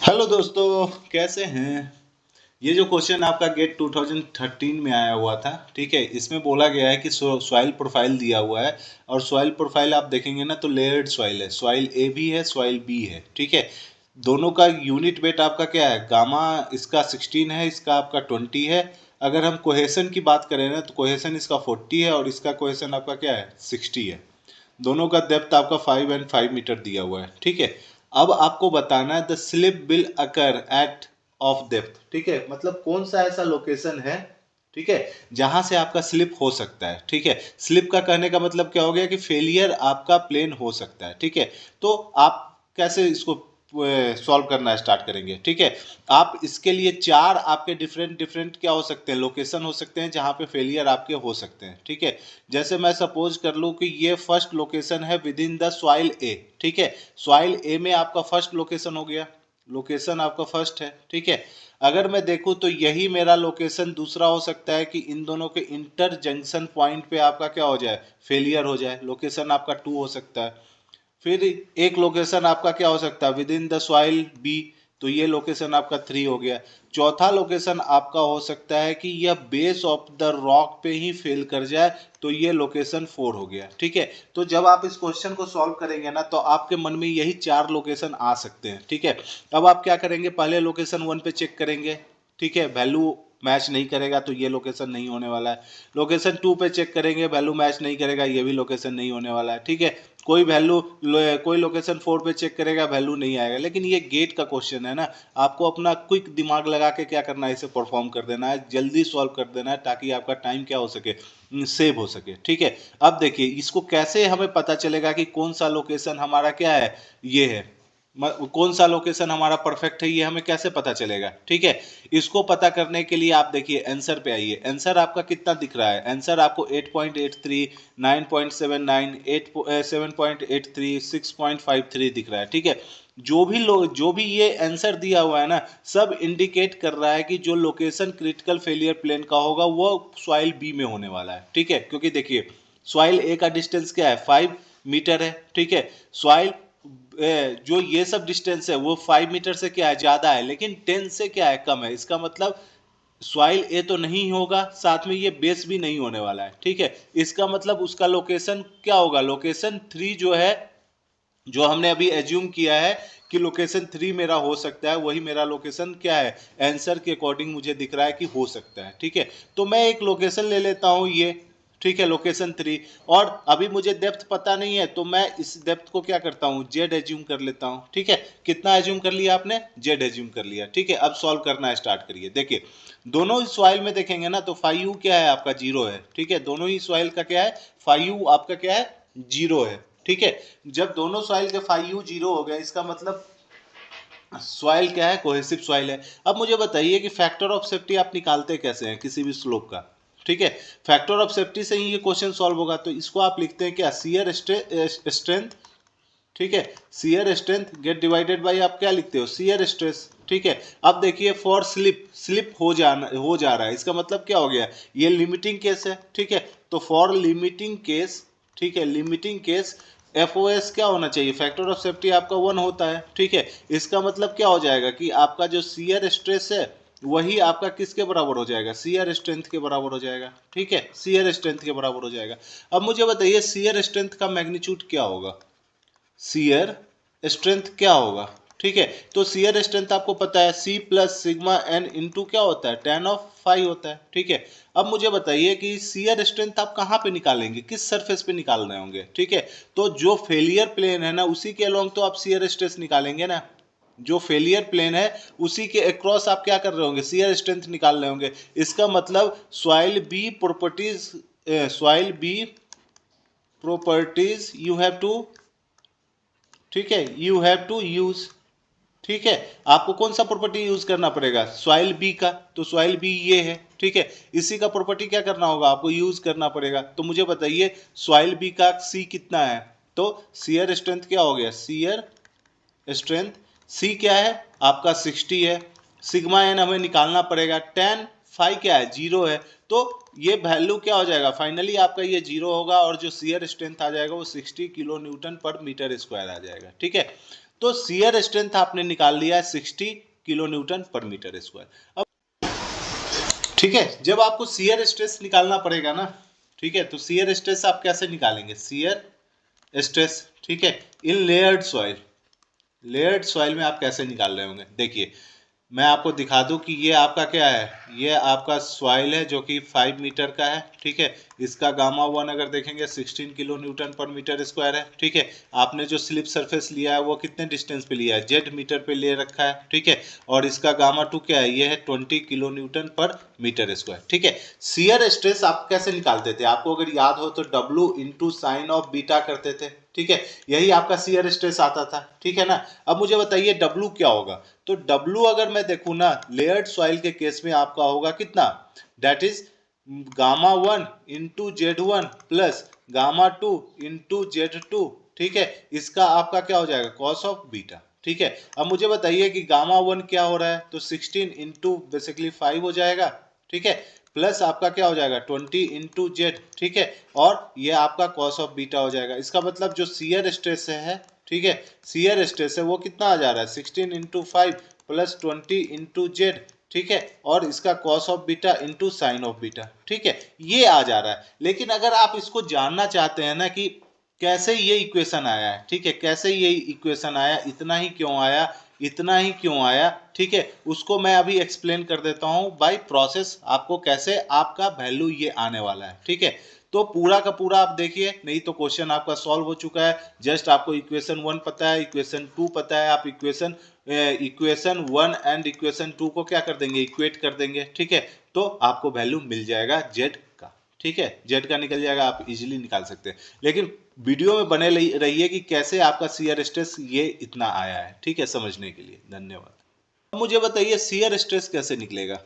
Hello दोस्तों, कैसे हैं। ये जो क्वेश्चन आपका गेट 2013 में आया हुआ था, ठीक है। इसमें बोला गया है कि सॉइल प्रोफाइल दिया हुआ है और सॉइल प्रोफाइल आप देखेंगे ना तो लेयर्ड सॉइल है, सॉइल ए भी है, सॉइल बी है, ठीक है। दोनों का यूनिट वेट आपका क्या है, गामा इसका 16 है, इसका आपका 20 है। अगर हम कोहेसन की बात करें ना तो कोहेसन इसका 40 है और इसका कोहेसन आपका क्या है, 60 है। दोनों का डेप्थ आपका 5 एंड 5 मीटर दिया हुआ है, ठीक है। अब आपको बताना है the slip will occur at of depth, ठीक है। मतलब कौन सा ऐसा लोकेशन है, ठीक है, जहां से आपका स्लिप हो सकता है, ठीक है। स्लिप का कहने का मतलब क्या हो गया कि फेलियर आपका प्लेन हो सकता है, ठीक है। तो आप कैसे इसको सॉल्व करना स्टार्ट करेंगे, ठीक है। आप इसके लिए चार आपके डिफरेंट डिफरेंट क्या हो सकते हैं, लोकेशन हो सकते हैं जहां पे फेलियर आपके हो सकते हैं, ठीक है। जैसे मैं सपोज कर लूं कि ये फर्स्ट लोकेशन है विद इन द सॉइल ए, ठीक है। सॉइल ए में आपका फर्स्ट लोकेशन हो गया, लोकेशन आपका फर्स्ट है, ठीक है। अगर मैं देखूं तो यही मेरा लोकेशन दूसरा हो सकता है कि इन दोनों के इंटर जंक्शन पॉइंट पे आपका क्या हो जाए, फेलियर हो जाए, लोकेशन आपका 2 हो सकता है। फिर एक लोकेशन आपका क्या हो सकता है within the soil B, तो ये लोकेशन आपका 3 हो गया। चौथा लोकेशन आपका हो सकता है कि यह बेस ऑफ द रॉक पे ही फेल कर जाए, तो ये लोकेशन 4 हो गया, ठीक है। तो जब आप इस क्वेश्चन को सॉल्व करेंगे ना तो आपके मन में यही चार लोकेशन आ सकते हैं, ठीक है। अब आप क्या करेंगे, पहले लोकेशन 1 पे चेक करेंगे, ठीक है, वैल्यू मैच नहीं करेगा तो ये लोकेशन नहीं होने वाला है। लोकेशन 2 पे चेक करेंगे, वैल्यू मैच नहीं करेगा, ये भी लोकेशन नहीं होने वाला है, ठीक है। कोई वैल्यू, कोई लोकेशन 4 पे चेक करेगा, वैल्यू नहीं आएगा। लेकिन ये गेट का क्वेश्चन है ना, आपको अपना क्विक दिमाग लगा के क्या करना है, इसे परफॉर्म कर देना है, जल्दी सॉल्व कर देना है, ताकि आपका टाइम क्या हो सके, सेव हो सके, ठीक है। अब देखिए इसको कैसे हमें पता चलेगा कि कौन सा लोकेशन हमारा क्या है, ये है, कौन सा लोकेशन हमारा परफेक्ट है, ये हमें कैसे पता चलेगा, ठीक है। इसको पता करने के लिए आप देखिए आंसर पे आइए। आंसर आपका कितना दिख रहा है, आंसर आपको 8.83, 9.79, 7.83, 6.53 दिख रहा है, ठीक है। जो भी ये आंसर दिया हुआ है ना, सब इंडिकेट कर रहा है कि जो लोकेशन क्रिटिकल फेलियर प्लेन का होगा वो सॉइल बी में होने वाला है, ठीक है। क्योंकि देखिए सॉइल ए का डिस्टेंस क्या है, 5 मीटर है, ठीक है। सॉइल जो ये सब डिस्टेंस है वो 5 मीटर से क्या है, ज्यादा है, लेकिन 10 से क्या है, कम है। इसका मतलब सॉइल ए तो नहीं होगा, साथ में ये बेस भी नहीं होने वाला है, ठीक है। इसका मतलब उसका लोकेशन क्या होगा, लोकेशन 3 जो है, जो हमने अभी एज्यूम किया है कि लोकेशन 3 मेरा हो सकता है, वही मेरा लोकेशन क्या है, आंसर के अकॉर्डिंग मुझे दिख रहा है कि हो सकता है, ठीक है। तो मैं एक लोकेशन ले लेता हूं ये, ठीक है, लोकेशन 3। और अभी मुझे डेप्थ पता नहीं है तो मैं इस डेप्थ को क्या करता हूँ, जेड एज्यूम कर लेता हूँ, ठीक है। कितना एज्यूम कर लिया आपने, जेड एज्यूम कर लिया, ठीक है। अब सॉल्व करना स्टार्ट करिए। देखिए दोनों ही सॉइल में देखेंगे ना तो फाइव यू क्या है, आपका जीरो है, ठीक है। दोनों ही सॉइल का क्या है, फाइव यू आपका क्या है, जीरो है, ठीक है। जब दोनों सॉइल के फाइव यू जीरो हो गए, इसका मतलब सॉइल क्या है, कोहेसिव सॉइल है। अब मुझे बताइए कि फैक्टर ऑफ सेफ्टी आप निकालते कैसे हैं किसी भी स्लोप का, ठीक है। फैक्टर ऑफ सेफ्टी से ही ये क्वेश्चन सॉल्व होगा। तो इसको आप लिखते हैं क्या, सियर स्ट्रेंथ, ठीक है। Shear strength get divided by आप क्या लिखते हो, सियर स्ट्रेस, ठीक है। अब देखिए फॉर स्लिप, स्लिप हो जा रहा है, इसका मतलब क्या हो गया, ये लिमिटिंग केस है, ठीक है। तो फॉर लिमिटिंग केस, ठीक है, limiting case F O S क्या होना चाहिए, फैक्टर ऑफ सेफ्टी आपका 1 होता है, ठीक है। इसका मतलब क्या हो जाएगा कि आपका जो सियर स्ट्रेस है वही आपका किसके बराबर हो जाएगा, सियर स्ट्रेंथ के बराबर हो जाएगा, ठीक है, सियर स्ट्रेंथ के बराबर हो जाएगा। अब मुझे बताइए सियर स्ट्रेंथ का मैग्नीट्यूड क्या होगा, सियर स्ट्रेंथ क्या होगा, ठीक है। तो सियर स्ट्रेंथ आपको पता है C plus sigma N into क्या होता है, टेन ऑफ फाइव होता है, ठीक है। अब मुझे बताइए कि सियर स्ट्रेंथ आप कहाँ पे निकालेंगे, किस सरफेस पे निकाल रहे होंगे, ठीक है। तो जो फेलियर प्लेन है ना उसी के अलोंग तो आप सियर स्ट्रेस निकालेंगे ना, जो फेलियर प्लेन है उसी के अक्रॉस आप क्या कर रहे होंगे, सियर स्ट्रेंथ निकाल रहे होंगे। इसका मतलब soil B properties, soil B properties you have to, ठीक है, यू हैव टू यूज, ठीक है। आपको कौन सा प्रॉपर्टी यूज करना पड़ेगा, सॉइल बी का, तो सॉइल बी ये है, ठीक है। इसी का प्रॉपर्टी क्या करना होगा, आपको यूज करना पड़ेगा। तो मुझे बताइए सॉइल बी का सी कितना है, तो सियर स्ट्रेंथ क्या हो गया, सियर स्ट्रेंथ सी क्या है आपका 60 है। सिग्मा एन हमें निकालना पड़ेगा, टेन फाइव क्या है, जीरो है। तो ये वैल्यू क्या हो जाएगा, फाइनली आपका ये जीरो होगा और जो सियर स्ट्रेंथ आ जाएगा वो 60 किलो न्यूटन पर मीटर स्क्वायर आ जाएगा, ठीक है। तो शियर स्ट्रेंथ आपने निकाल लिया है 60 किलो न्यूटन पर मीटर स्क्वायर। अब ठीक है, जब आपको शियर स्ट्रेस निकालना पड़ेगा ना, ठीक है, तो शियर स्ट्रेस आप कैसे निकालेंगे, शियर स्ट्रेस, ठीक है, इन लेयर्ड सॉइल में आप कैसे निकाल रहे होंगे। देखिए मैं आपको दिखा दूं कि ये आपका क्या है, ये आपका सॉइल है जो कि 5 मीटर का है, ठीक है, इसका गामा 1 अगर देखेंगे 16 किलो न्यूटन पर मीटर स्क्वायर है, ठीक है। आपने जो स्लिप सरफेस लिया है वो कितने डिस्टेंस पे लिया है, जेड मीटर पे ले रखा है, ठीक है, और इसका गामा 2 क्या है, ये है 20 किलो न्यूटन पर मीटर स्क्वायर, ठीक है। शियर स्ट्रेस आप कैसे निकालते थे, आपको अगर याद हो तो W into sine of beta करते थे, ठीक है, यही आपका शियर स्ट्रेस आता था, ठीक है ना। अब मुझे बताइए W क्या होगा, तो W अगर मैं देखूं ना लेयर्ड सॉइल के केस में आपका होगा कितना, that is gamma 1 into Z1 plus gamma 2 into Z2, ठीक है, इसका आपका क्या हो जाएगा, कॉस ऑफ बीटा, ठीक है। अब मुझे बताइए कि गामा 1 क्या हो रहा है, तो 16 इंटू बेसिकली 5 हो जाएगा, ठीक है, प्लस आपका क्या हो जाएगा 20 इंटू जेड, ठीक है, और ये आपका कॉस ऑफ बीटा हो जाएगा। इसका मतलब जो शियर स्ट्रेस है, ठीक है, शियर स्ट्रेस है वो कितना आ जा रहा है 16 इंटू 5 प्लस 20 इंटू जेड, ठीक है, और इसका cos of beta into sine of beta, ठीक है, ये आ जा रहा है। लेकिन अगर आप इसको जानना चाहते हैं ना कि कैसे ये इक्वेशन आया है, ठीक है, कैसे ये इक्वेशन आया, इतना ही क्यों आया, इतना ही क्यों आया, ठीक है, उसको मैं अभी एक्सप्लेन कर देता हूं बाय प्रोसेस, आपको कैसे आपका वैल्यू ये आने वाला है, ठीक है। तो पूरा का पूरा आप देखिए, नहीं तो क्वेश्चन आपका सॉल्व हो चुका है। जस्ट आपको इक्वेशन 1 पता है, इक्वेशन 2 पता है, आप इक्वेशन 1 एंड इक्वेशन 2 को क्या कर देंगे, इक्वेट कर देंगे, ठीक है, तो आपको वैल्यू मिल जाएगा जेड का, ठीक है, जेड का निकल जाएगा, आप इजीली निकाल सकते हैं। लेकिन वीडियो में बने रहिए कि कैसे आपका शियर स्ट्रेस ये इतना आया है, ठीक है, समझने के लिए धन्यवाद। अब मुझे बताइए शियर स्ट्रेस कैसे निकलेगा,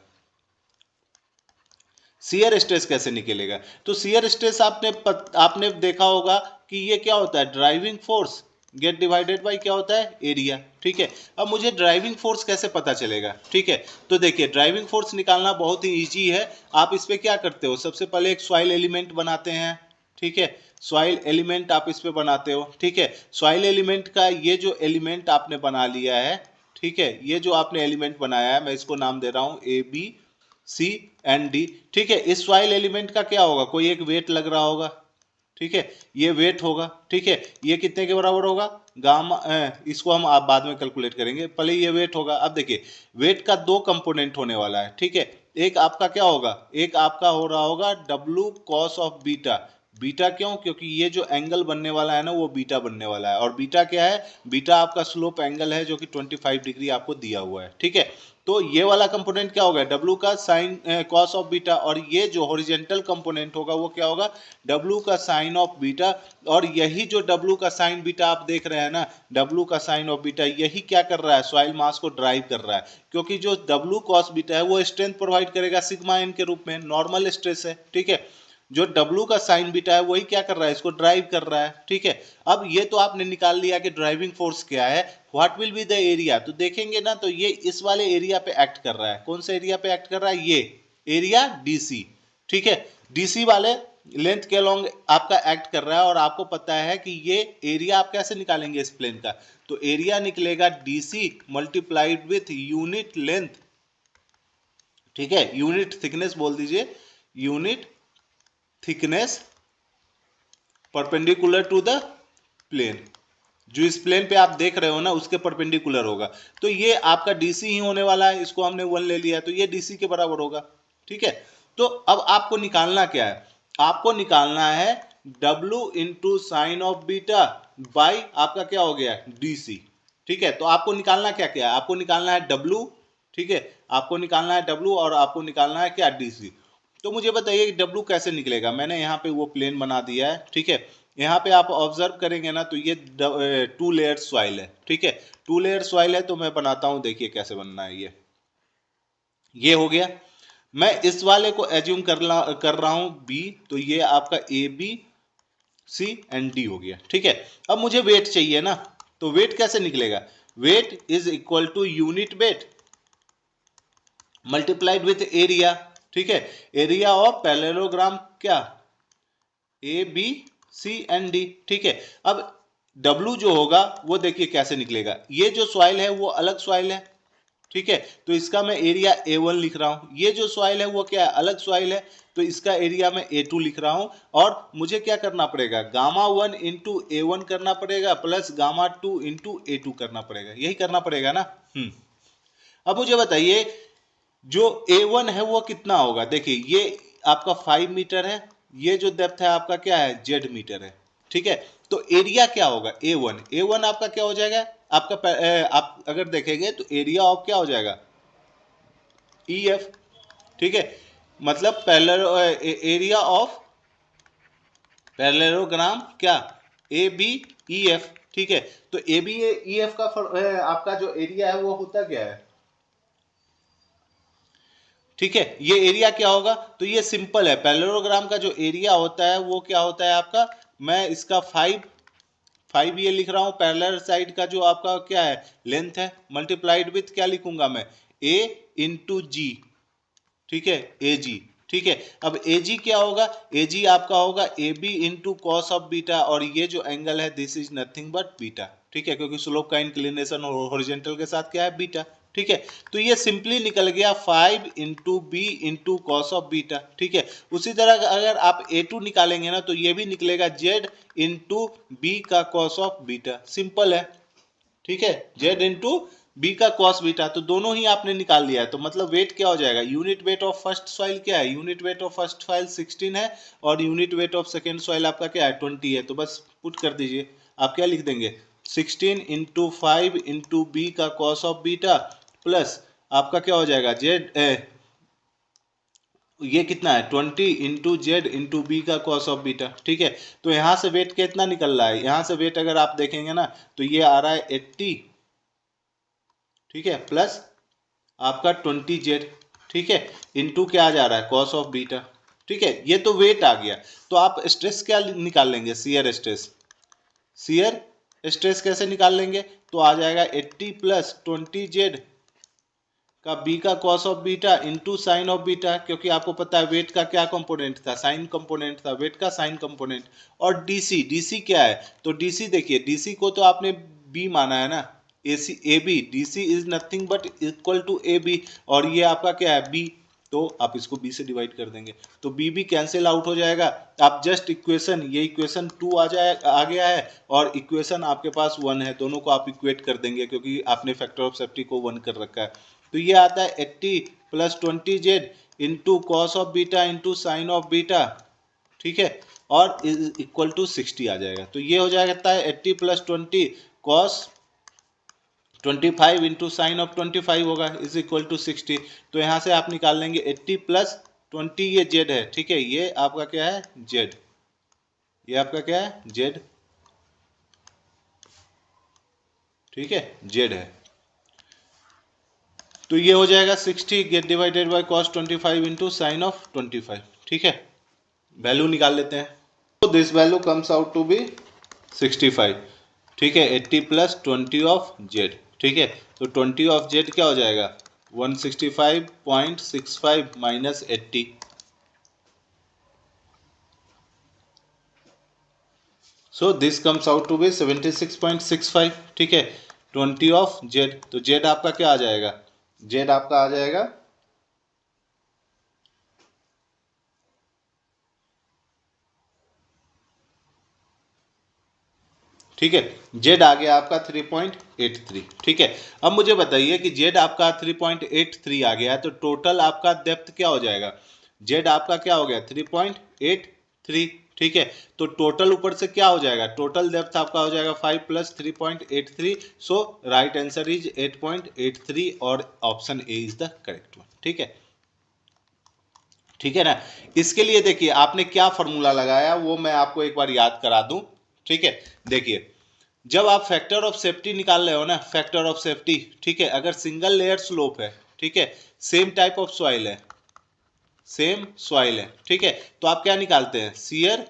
शियर स्ट्रेस कैसे निकलेगा। तो शियर स्ट्रेस आपने देखा होगा कि ये क्या होता है, driving force gate divided bye क्या होता है, एरिया, ठीक है। अब मुझे ड्राइविंग फोर्स कैसे पता चलेगा, ठीक है, तो देखिए ड्राइविंग फोर्स निकालना बहुत ही इजी है। आप इस पे क्या करते हो, सबसे पहले एक सॉइल एलिमेंट बनाते हैं, ठीक है, सॉइल एलिमेंट आप इस पे बनाते हो, ठीक है। सॉइल एलिमेंट का ये जो एलिमेंट आपने बना लिया है, ठीक है, ये जो आपने एलिमेंट बनाया है मैं इसको नाम दे रहा हूं ABCND, ठीक है। इस सॉइल एलिमेंट का क्या होगा, कोई एक वेट लग रहा होगा, ठीक है, ये वेट होगा, ठीक है, ये कितने के बराबर होगा, गामा इसको हम आप बाद में कैलकुलेट करेंगे, पहले ये वेट होगा। अब देखिए वेट का दो कंपोनेंट होने वाला है, ठीक है, एक आपका क्या होगा, एक आपका हो रहा होगा W cos of beta, beta क्यों, क्योंकि ये जो एंगल बनने वाला है ना वो बीटा बनने वाला है, और बीटा क्या है, बीटा आपका स्लोप एंगल है जो कि 25 डिग्री आपको दिया हुआ है, ठीक है। तो ये वाला कंपोनेंट क्या होगा, W का साइन कॉस ऑफ बीटा, और ये जो हॉरिजेंटल कंपोनेंट होगा वो क्या होगा, W का साइन ऑफ बीटा। और यही जो W का साइन बीटा आप देख रहे हैं ना, W का साइन ऑफ बीटा यही क्या कर रहा है, सॉइल मास को ड्राइव कर रहा है, क्योंकि जो W कॉस बीटा है वो स्ट्रेंथ प्रोवाइड करेगा सिग्मा एन के रूप में, नॉर्मल स्ट्रेस है, ठीक है। जो W का साइन बीटा है वही क्या कर रहा है, इसको ड्राइव कर रहा है, ठीक है। अब ये तो आपने निकाल लिया कि ड्राइविंग फोर्स क्या है, what will be the area, तो देखेंगे ना तो ये इस वाले एरिया पे एक्ट कर रहा है, कौन सा एरिया पे एक्ट कर रहा है, ये एरिया DC, ठीक है, DC वाले लेंथ के अलोंग आपका एक्ट कर रहा है। और आपको पता है कि ये एरिया आप कैसे निकालेंगे इस प्लेन का, तो एरिया निकलेगा DC multiplied with unit length, ठीक है, यूनिट थिकनेस बोल दीजिए, unit thickness perpendicular to the plane, जो इस प्लेन पे आप देख रहे हो ना उसके परपेंडिकुलर होगा। तो ये आपका DC ही होने वाला है, इसको हमने 1 ले लिया तो ये DC के बराबर होगा, ठीक है। तो अब आपको निकालना क्या है, आपको निकालना है W into sine of beta by आपका क्या हो गया DC, ठीक है। तो आपको निकालना क्या क्या है, आपको निकालना है W, ठीक है, आपको निकालना है W और आपको निकालना है क्या DC। तो मुझे बताइए कि W कैसे निकलेगा, मैंने यहाँ पे वो प्लेन बना दिया है, ठीक है। यहाँ पे आप ऑब्जर्व करेंगे ना तो ये 2 लेयर सॉइल है, ठीक है, 2 लेयर सॉइल है। तो मैं बनाता हूँ, देखिए कैसे बनना है, ये हो गया। मैं इस वाले को एज्यूम कर रहा हूँ B, तो ये आपका ABCD हो गया, ठीक है। अब मुझे वेट चाहिए ना, तो वेट कैसे निकलेगा, weight is equal to unit weight multiplied with area, ठीक है, एरिया ऑफ पैरेललोग्राम क्या ABCD, ठीक है। अब W जो होगा वो देखिए कैसे निकलेगा, ये जो सॉइल है वो अलग सॉइल है, ठीक है, तो इसका मैं एरिया A1 लिख रहा हूं। ये जो सॉइल है वो क्या है, अलग सॉइल है, तो इसका एरिया मैं A2 लिख रहा हूं। और मुझे क्या करना पड़ेगा, गामा 1 इंटू A1 करना पड़ेगा प्लस गामा 2 इंटू A2 करना पड़ेगा, यही करना पड़ेगा ना। अब मुझे बताइए जो A1 है वो कितना होगा। देखिए ये आपका 5 मीटर है, ये जो डेप्थ है आपका क्या है, Z मीटर है, ठीक है। तो एरिया क्या होगा, A1 आपका क्या हो जाएगा, आपका आप अगर देखेंगे तो एरिया ऑफ क्या हो जाएगा, EF, ठीक है, मतलब एरिया ऑफ पैरेललोग्राम क्या, ABEF, ठीक है। तो ABEF का आपका जो एरिया है वो होता क्या है, ठीक है, ये एरिया क्या होगा, तो ये सिंपल है, पैरेललोग्राम का जो एरिया होता है वो क्या होता है आपका, मैं इसका 5 ये लिख रहा हूं, पैरेलल साइड का जो आपका क्या है लेंथ है, मल्टीप्लाइड विथ क्या लिखूंगा मैं, A इंटू जी, ठीक है, AG, ठीक है। अब AG क्या होगा, AG आपका होगा AB into cos of beta, और ये जो एंगल है this is nothing but beta, ठीक है, क्योंकि स्लोप का इंक्लिनेशन हॉरिजॉन्टल के साथ क्या है, बीटा, ठीक है। तो ये सिंपली निकल गया 5 into B into cos of beta, ठीक है। उसी तरह अगर आप A2 निकालेंगे ना तो ये भी निकलेगा Z इंटू बी का कॉस ऑफ बीटा, सिंपल है, ठीक है, Z इंटू बी का कॉस बीटा, तो दोनों ही आपने निकाल लिया है। तो मतलब वेट क्या हो जाएगा, unit weight of first soil क्या है, unit weight of first soil 16 है, और unit weight of second soil आपका क्या है 20 है। तो बस पुट कर दीजिए, आप क्या लिख देंगे, 16 इंटू 5 इंटू बी का कॉस ऑफ बीटा प्लस आपका क्या हो जाएगा जेड, ये कितना है 20 इंटू जेड इंटू बी का कॉस ऑफ बीटा, ठीक है। तो यहाँ से वेट कितना निकल रहा है, यहाँ से वेट अगर आप देखेंगे ना तो ये आ रहा है 80, ठीक है, प्लस आपका 20Z, ठीक है, इंटू क्या आ जा रहा है कॉस ऑफ बीटा, ठीक है, ये तो वेट आ गया। तो आप स्ट्रेस क्या निकाल लेंगे, शियर स्ट्रेस, शियर स्ट्रेस कैसे निकाल लेंगे, तो आ जाएगा 80 प्लस 20Z का बी का cos of beta into sine of beta, क्योंकि आपको पता है वेट का क्या कंपोनेंट था, साइन कंपोनेंट था, वेट का साइन कंपोनेंट। और डीसी क्या है, तो डीसी देखिए, डीसी को तो आपने बी माना है ना, AB, DC is nothing but equal to AB, और ये आपका क्या है बी, तो आप इसको बी से डिवाइड कर देंगे तो बी भी कैंसिल आउट हो जाएगा। आप जस्ट इक्वेशन, ये इक्वेशन 2 आ गया है, और इक्वेशन आपके पास 1 है, दोनों को आप इक्वेट कर देंगे क्योंकि आपने फैक्टर ऑफ सेफ्टी को 1 कर रखा है। तो ये आता है 80 plus 20Z into cos of beta into sine of beta, ठीक है, और इक्वल टू 60 आ जाएगा। तो ये हो जाता है 80 plus 20 cos 25 into sine of 25 होगा इज इक्वल टू 60। तो यहाँ से आप निकाल लेंगे 80 प्लस 20, ये जेड है, ठीक है, ये आपका क्या है जेड, ये आपका क्या है जेड, ठीक है, जेड है। तो ये हो जाएगा 60 get divided by cos 25 into sine of 25, ठीक है, वैल्यू निकाल लेते हैं। तो this value comes out to be 65, ठीक है, 80 प्लस 20 ऑफ जेड, ठीक है, तो 20 ऑफ जेड क्या हो जाएगा 165.65 minus 80, so this comes out to be 76.65, ठीक है, 20 ऑफ जेड, तो जेड आपका क्या आ जाएगा, जेड आपका आ जाएगा, ठीक है, जेड आ गया आपका 3.83, ठीक है। अब मुझे बताइए कि जेड आपका 3.83 आ गया है, तो टोटल आपका डेप्थ क्या हो जाएगा, जेड आपका क्या हो गया 3.83, ठीक है। तो टोटल ऊपर से क्या हो जाएगा, टोटल डेप्थ आपका हो जाएगा 5 plus 3.83, so right answer is 8.83, और option A is the correct one, ठीक है, ठीक है ना। इसके लिए देखिए आपने क्या फॉर्मूला लगाया वो मैं आपको एक बार याद करा दूं, ठीक है। देखिए जब आप फैक्टर ऑफ सेफ्टी निकाल रहे हो ना, फैक्टर ऑफ सेफ्टी, ठीक है, अगर सिंगल लेयर स्लोप है, ठीक है, सेम टाइप ऑफ सॉइल है, सेम सॉइल है, ठीक है, तो आप क्या निकालते हैं शियर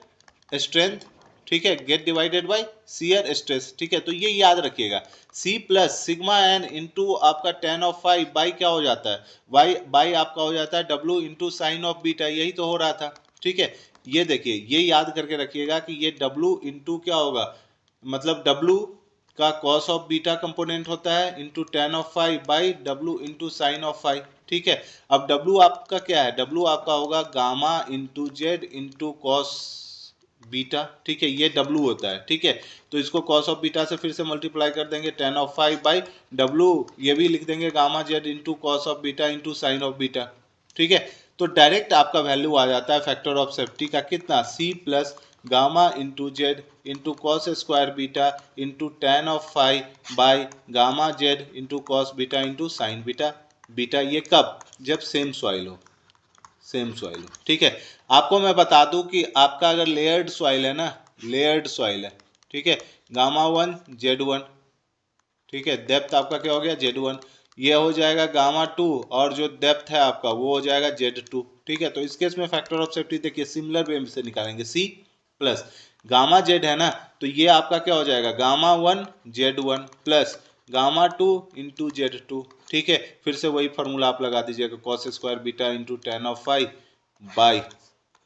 स्ट्रेंथ, ठीक है, get divided by shear stress, ठीक है। तो ये याद रखिएगा, C plus sigma N into आपका tan ऑफ 5 बाई क्या हो जाता है, वाई बाई आपका हो जाता है W into sine of beta, यही तो हो रहा था, ठीक है। ये देखिए ये याद करके रखिएगा कि ये W इंटू क्या होगा मतलब W का cos ऑफ बीटा कंपोनेंट होता है into tan of phi by W into sine of phi. ठीक है, अब W आपका क्या है, W आपका होगा gamma into Z into cos beta. ठीक है, ये W होता है। ठीक है, तो इसको cos ऑफ बीटा से फिर से मल्टीप्लाई कर देंगे tan of phi by W, ये भी लिख देंगे gamma Z into cos of beta into sine of beta. ठीक है, तो डायरेक्ट आपका वैल्यू आ जाता है फैक्टर ऑफ सेफ्टी का कितना, C plus gamma into Z into cos square beta into tan of phi by gamma Z into cos beta into sine beta. Beta ये कब, जब सेम सॉइल हो, सेम सॉइल हो। ठीक है, आपको मैं बता दूं कि आपका अगर लेयर्ड सॉइल है ना, लेयर्ड सॉइल है, ठीक है, गामा वन जेड वन, ठीक है, डेप्थ आपका क्या हो गया जेड वन, ये हो जाएगा गामा टू, और जो डेप्थ है आपका वो हो जाएगा जेड टू। ठीक है, तो इस केस में फैक्टर ऑफ सेफ्टी देखिए सिमिलर वे से निकालेंगे, सी प्लस गामा जेड है ना, तो ये आपका क्या हो जाएगा gamma one Z one plus gamma two into Z two. ठीक है, फिर से वही फॉर्मूला आप लगा दीजिएगा cos square beta into tan of five by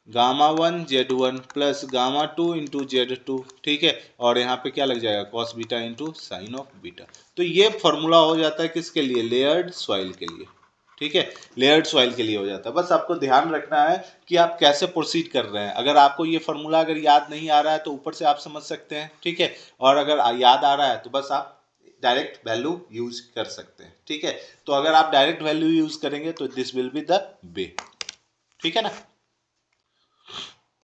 gamma one Z one plus gamma two into Z two. ठीक है, और यहाँ पे क्या लग जाएगा cos beta into sine of beta. तो ये फॉर्मूला हो जाता है किसके लिए, लेयर्ड सॉइल के लिए। ठीक है, लेयर्ड सॉइल के लिए हो जाता है। बस आपको ध्यान रखना है कि आप कैसे प्रोसीड कर रहे हैं। अगर आपको ये फॉर्मूला अगर याद नहीं आ रहा है तो ऊपर से आप समझ सकते हैं। ठीक है, और अगर याद आ रहा है तो बस आप डायरेक्ट वैल्यू यूज कर सकते हैं। ठीक है, तो अगर आप डायरेक्ट वैल्यू यूज करेंगे तो this will be the way. ठीक है ना।